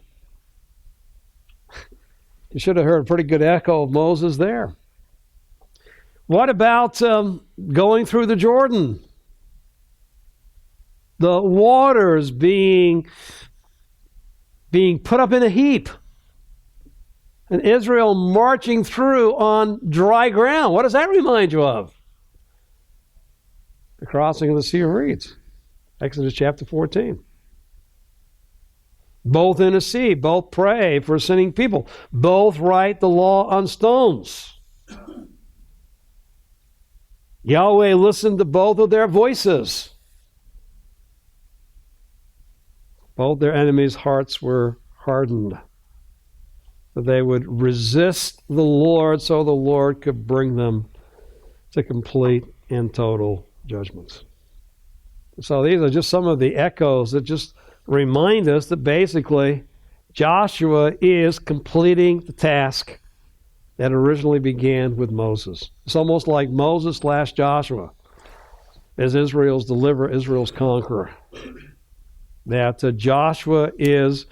You should have heard a pretty good echo of Moses there. What about going through the Jordan? The waters being put up in a heap. And Israel marching through on dry ground. What does that remind you of? The crossing of the Sea of Reeds. Exodus chapter 14. Both intercede, both pray for sinning people. Both write the law on stones. Yahweh listened to both of their voices. Both their enemies' hearts were hardened. They would resist the Lord so the Lord could bring them to complete and total judgments. So these are just some of the echoes that just remind us that basically Joshua is completing the task that originally began with Moses. It's almost like Moses / Joshua as Israel's deliverer, Israel's conqueror. That Joshua is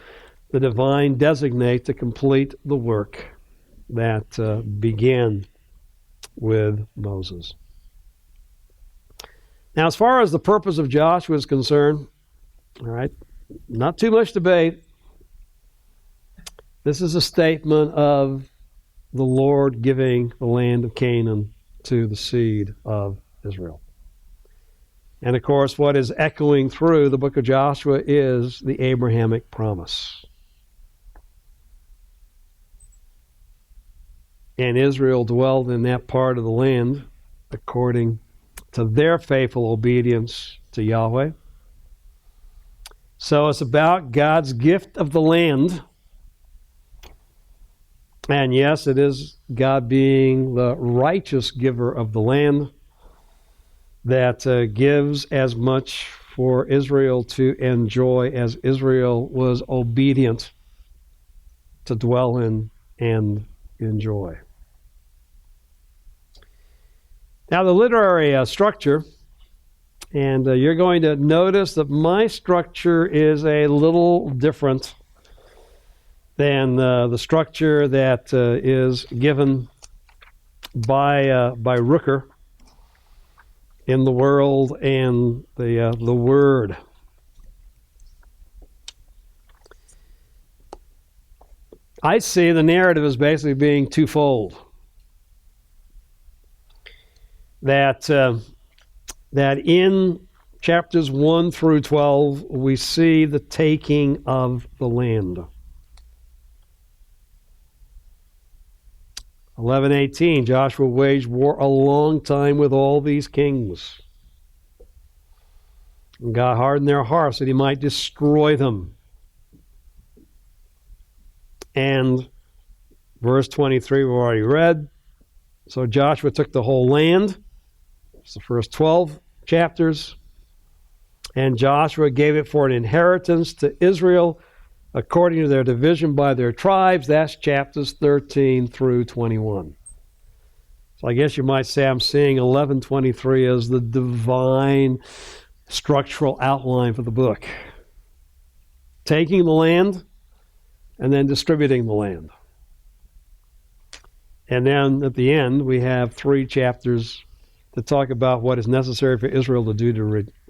the divine designate to complete the work that began with Moses. Now, as far as the purpose of Joshua is concerned, all right, not too much debate. This is a statement of the Lord giving the land of Canaan to the seed of Israel. And of course, what is echoing through the book of Joshua is the Abrahamic promise. And Israel dwelled in that part of the land according to their faithful obedience to Yahweh. So it's about God's gift of the land. And yes, it is God being the righteous giver of the land that gives as much for Israel to enjoy as Israel was obedient to dwell in and enjoy. Now, the literary structure, and you're going to notice that my structure is a little different than the structure that is given by Rooker in The World and the Word. I see the narrative as basically being twofold. That in chapters 1 through 12, we see the taking of the land. 11:18, Joshua waged war a long time with all these kings. And God hardened their hearts that he might destroy them. And verse 23 we've already read. So Joshua took the whole land. It's the first 12 chapters. And Joshua gave it for an inheritance to Israel according to their division by their tribes. That's chapters 13 through 21. So I guess you might say I'm seeing 11:23 as the divine structural outline for the book. Taking the land and then distributing the land. And then at the end, we have 3 chapters to talk about what is necessary for Israel to do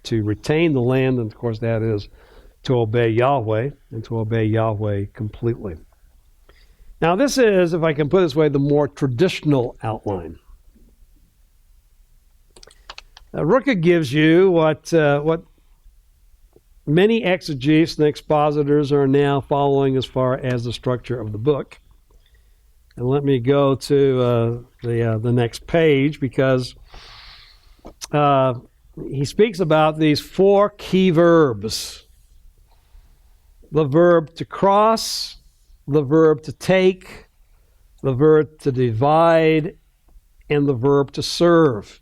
to retain the land. And of course, that is to obey Yahweh and to obey Yahweh completely. Now, this is, if I can put it this way, the more traditional outline. Rooker gives you what many exegetes and expositors are now following as far as the structure of the book. And let me go to the next page, because he speaks about these 4 key verbs. The verb to cross, the verb to take, the verb to divide, and the verb to serve.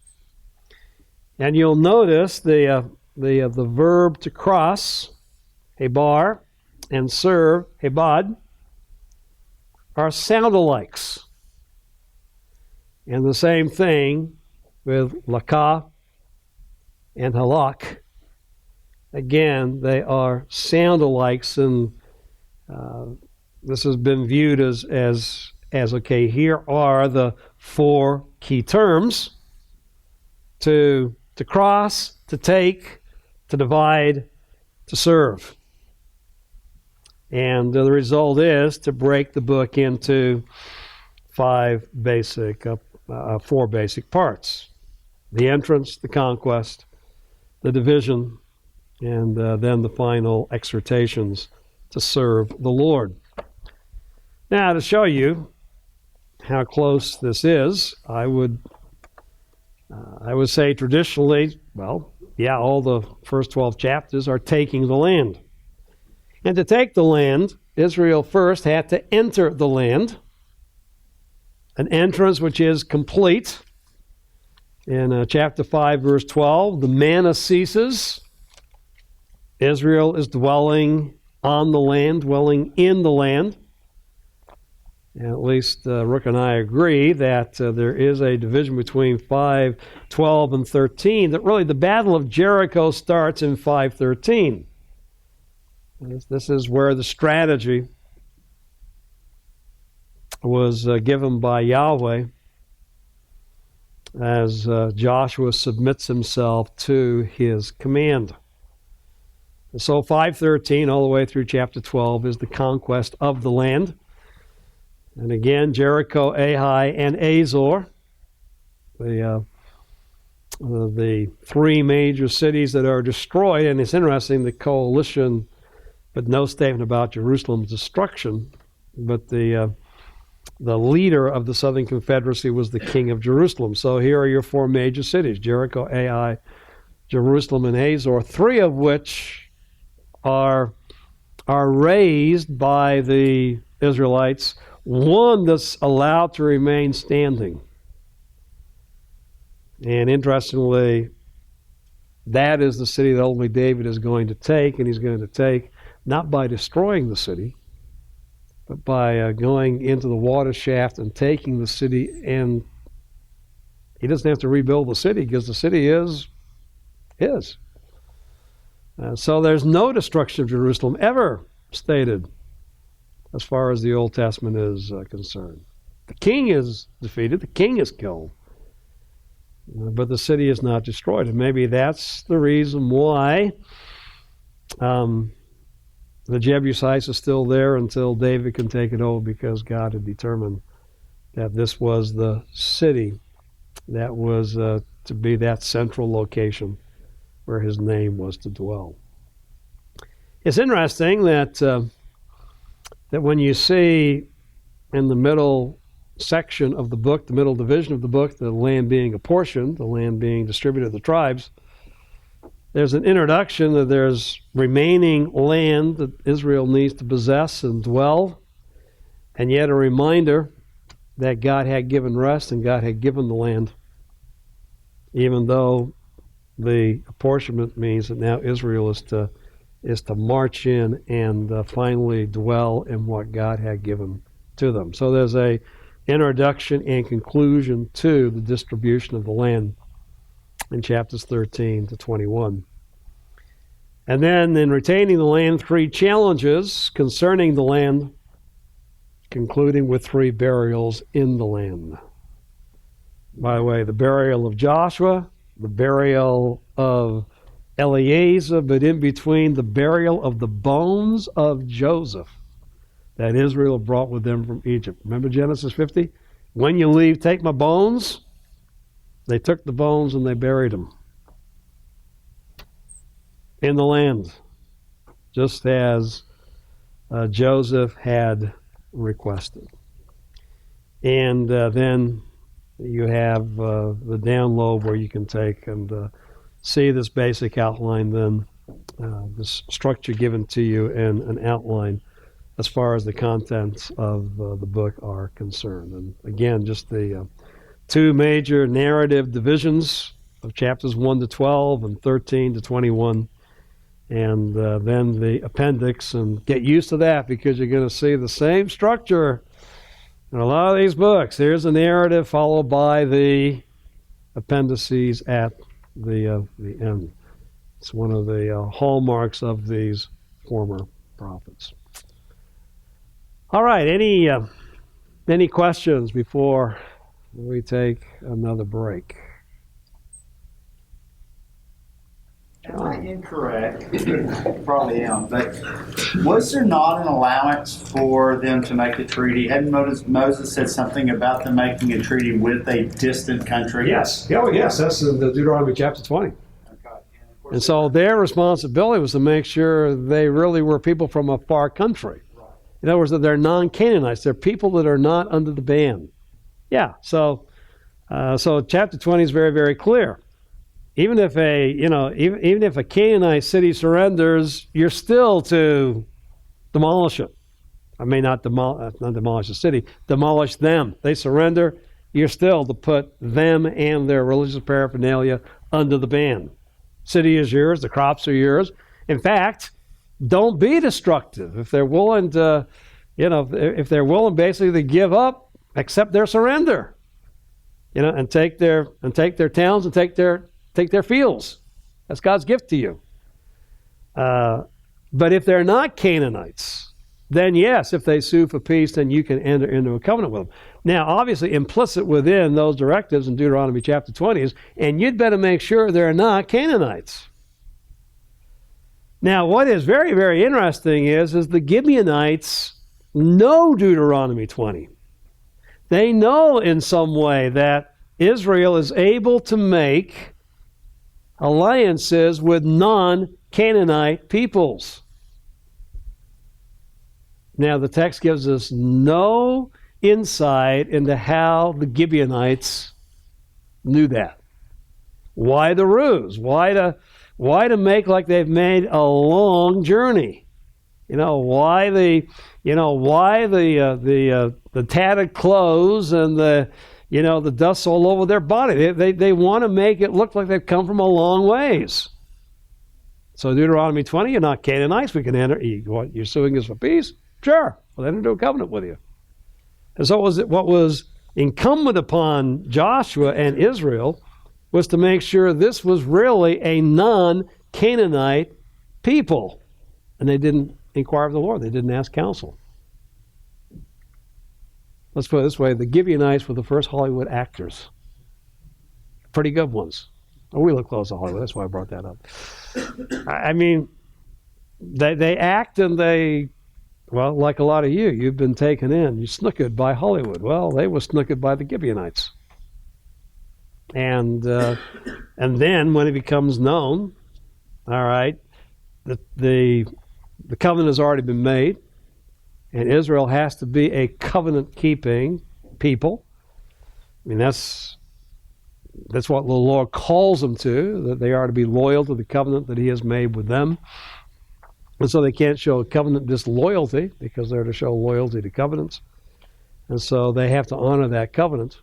And you'll notice the verb to cross, hebar, and serve, hebad, are sound-alikes. And the same thing with lakah and halak. Again, they are sound-alikes, and this has been viewed as okay, here are the 4 key terms: to cross, to take, to divide, to serve. And the result is to break the book into 4 basic parts: the entrance, the conquest, the division, and then the final exhortations to serve the Lord. Now, to show you how close this is, I would say traditionally, all the first 12 chapters are taking the land. And to take the land, Israel first had to enter the land, an entrance which is complete. In chapter 5, verse 12, the manna ceases. Israel is dwelling on the land, dwelling in the land. And at least Rook and I agree that there is a division between 5:12 and 13, that really the Battle of Jericho starts in 5:13. This is where the strategy was given by Yahweh as Joshua submits himself to his command. And so 5:13 all the way through chapter 12 is the conquest of the land. And again, Jericho, Ai, and Azor, the 3 major cities that are destroyed. And it's interesting, the coalition, but no statement about Jerusalem's destruction. But the leader of the Southern Confederacy was the king of Jerusalem. So here are your 4 major cities: Jericho, Ai, Jerusalem, and Azor, 3 of which are raised by the Israelites. 1 that's allowed to remain standing. And interestingly, that is the city that only David is going to take, and he's going to take not by destroying the city, but by going into the water shaft and taking the city and He doesn't have to rebuild the city because the city is his. So there's no destruction of Jerusalem ever stated as far as the Old Testament is concerned. The king is defeated, the king is killed, but the city is not destroyed. And maybe that's the reason why the Jebusites are still there until David can take it over, because God had determined that this was the city that was to be that central location where his name was to dwell. It's interesting that that when you see in the middle section of the book, the middle division of the book, the land being apportioned, the land being distributed to the tribes, there's an introduction that there's remaining land that Israel needs to possess and dwell, and yet a reminder that God had given rest and God had given the land, even though the apportionment means that now Israel is to march in and finally dwell in what God had given to them. So there's a introduction and conclusion to the distribution of the land in chapters 13 to 21. And then in retaining the land, 3 challenges concerning the land, concluding with 3 burials in the land. By the way, the burial of Joshua, the burial of Eleazar, but in between, the burial of the bones of Joseph that Israel brought with them from Egypt. Remember Genesis 50? When you leave, take my bones. They took the bones and they buried them in the land, just as Joseph had requested. And then you have the download where you can take and see this basic outline, then this structure given to you in an outline as far as the contents of the book are concerned. And again, just the 2 major narrative divisions of chapters 1 to 12 and 13 to 21, and then the appendix. And get used to that, because you're going to see the same structure in a lot of these books. Here's a narrative followed by the appendices at the end. It's one of the hallmarks of these former prophets. All right, any questions before we take another break? Am I incorrect? Probably am, but was there not an allowance for them to make a treaty? Hadn't Moses said something about them making a treaty with a distant country? Yes. Oh, yes. That's in the Deuteronomy chapter 20. Okay. And so their responsibility was to make sure they really were people from a far country. Right. In other words, that they're non-Canaanites. They're people that are not under the ban. Yeah. So chapter 20 is very, very clear. Even if even if a Canaanite city surrenders, you're still to demolish it. I mean, not demolish the city, demolish them. They surrender, you're still to put them and their religious paraphernalia under the ban. City is yours, the crops are yours. In fact, don't be destructive. If they're willing to, if they're willing basically to give up, accept their surrender, and take their towns and take their fields. That's God's gift to you. But if they're not Canaanites, then yes, if they sue for peace, then you can enter into a covenant with them. Now, obviously, implicit within those directives in Deuteronomy chapter 20 is, and you'd better make sure they're not Canaanites. Now, what is very, very interesting is the Gibeonites know Deuteronomy 20. They know in some way that Israel is able to make alliances with non-Canaanite peoples. Now, the text gives us no insight into how the Gibeonites knew that. Why the ruse? Why to make like they've made a long journey? Why the tattered clothes and the dust all over their body. They want to make it look like they've come from a long ways. So Deuteronomy 20, you're not Canaanites. We can enter. You're suing us for peace? Sure. We'll enter into a covenant with you. And so what was incumbent upon Joshua and Israel was to make sure this was really a non-Canaanite people. And they didn't inquire of the Lord. They didn't ask counsel. Let's put it this way. The Gibeonites were the first Hollywood actors. Pretty good ones. Oh, we look close to Hollywood. That's why I brought that up. I mean, they act and they, well, like a lot of you've been taken in. You snookered by Hollywood. Well, they were snookered by the Gibeonites. And then when it becomes known, all right, the covenant has already been made, and Israel has to be a covenant-keeping people. I mean, that's what the Lord calls them to, that they are to be loyal to the covenant that He has made with them. And so they can't show covenant disloyalty because they're to show loyalty to covenants. And so they have to honor that covenant.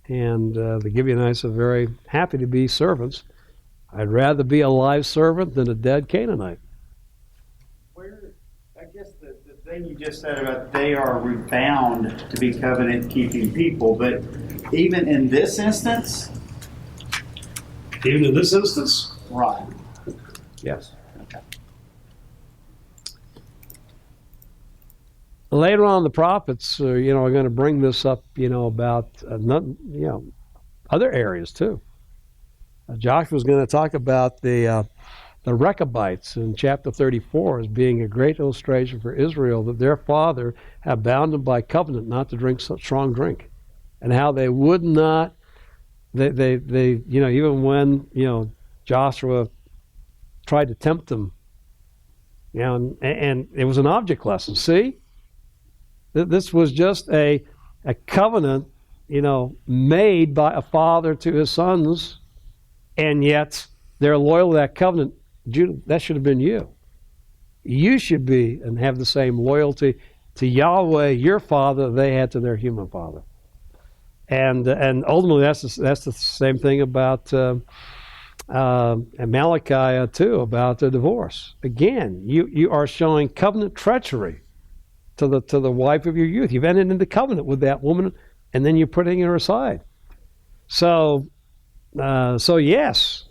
And the Gibeonites are very happy to be servants. I'd rather be a live servant than a dead Canaanite. I guess the thing you just said about they are bound to be covenant-keeping people, but even in this instance? Even in this instance? Right. Yes. Okay. Later on, the prophets, are going to bring this up, about other areas too. Joshua's going to talk about the Rechabites in chapter 34 as being a great illustration for Israel that their father had bound them by covenant not to drink strong drink, and how they would not. They even when Joshua tried to tempt them, and it was an object lesson. See, this was just a covenant, made by a father to his sons, and yet they're loyal to that covenant. Judah, that should have been you. You should be and have the same loyalty to Yahweh, your father, they had to their human father. And ultimately, that's the same thing about Malachi too, about the divorce. Again, you are showing covenant treachery to the wife of your youth. You've entered into covenant with that woman, and then you're putting her aside. So yes,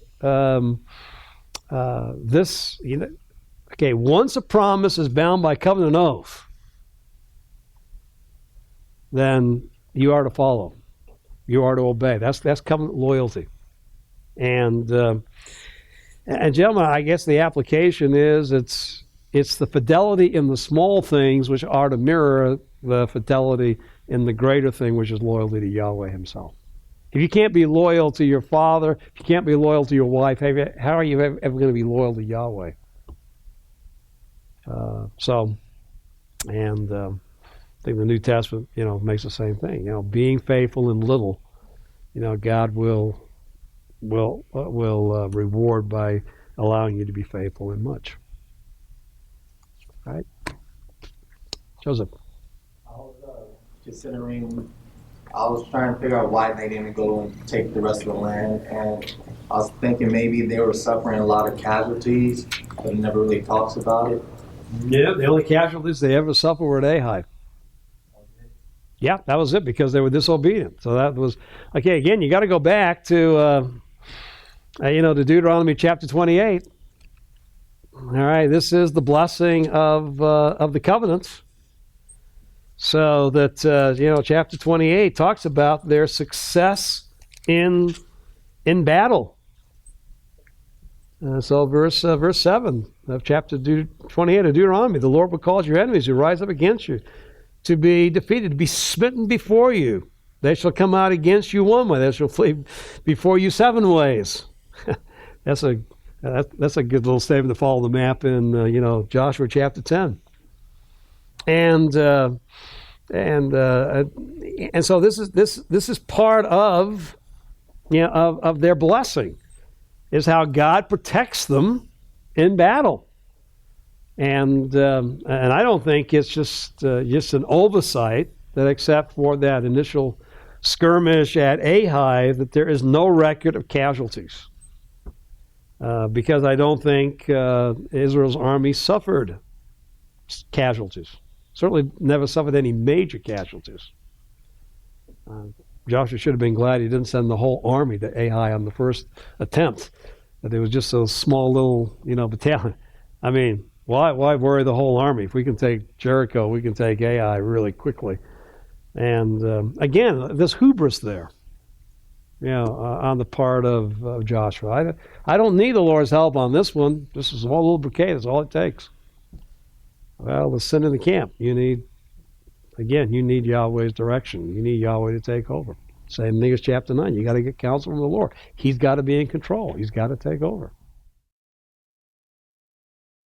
this okay. Once a promise is bound by covenant oath, then you are to follow. You are to obey. That's covenant loyalty. And gentlemen, I guess the application is it's the fidelity in the small things which are to mirror the fidelity in the greater thing, which is loyalty to Yahweh Himself. If you can't be loyal to your father, if you can't be loyal to your wife, how are you ever going to be loyal to Yahweh? I think the New Testament, makes the same thing. Being faithful in little, God will reward by allowing you to be faithful in much. Right, Joseph. I was considering. I was trying to figure out why they didn't go and take the rest of the land, and I was thinking maybe they were suffering a lot of casualties, but it never really talks about it. Yeah, the only casualties they ever suffered were at Ahai. Yeah, that was it, because they were disobedient. So that was okay. Again, you got to go back to to Deuteronomy chapter 28. All right, this is the blessing of the covenants. So that chapter 28 talks about their success in battle. So verse 7 of chapter 28 of Deuteronomy, the Lord will cause your enemies who rise up against you to be defeated, to be smitten before you. They shall come out against you one way; they shall flee before you 7 ways. That's a good little statement to follow the map in Joshua chapter 10. And so this is part of of their blessing, is how God protects them in battle. And I don't think it's just an oversight that, except for that initial skirmish at Ahai, that there is no record of casualties, because I don't think Israel's army suffered casualties. Certainly never suffered any major casualties. Joshua should have been glad he didn't send the whole army to Ai on the first attempt. That it was just a small little, battalion. I mean, why worry the whole army? If we can take Jericho, we can take Ai really quickly. And again, this hubris there, on the part of Joshua. I don't need the Lord's help on this one. This is a small little brigade. That's all it takes. Well, the sin in the camp. You need Yahweh's direction. You need Yahweh to take over. Same thing as chapter 9. You got to get counsel from the Lord. He's got to be in control. He's got to take over.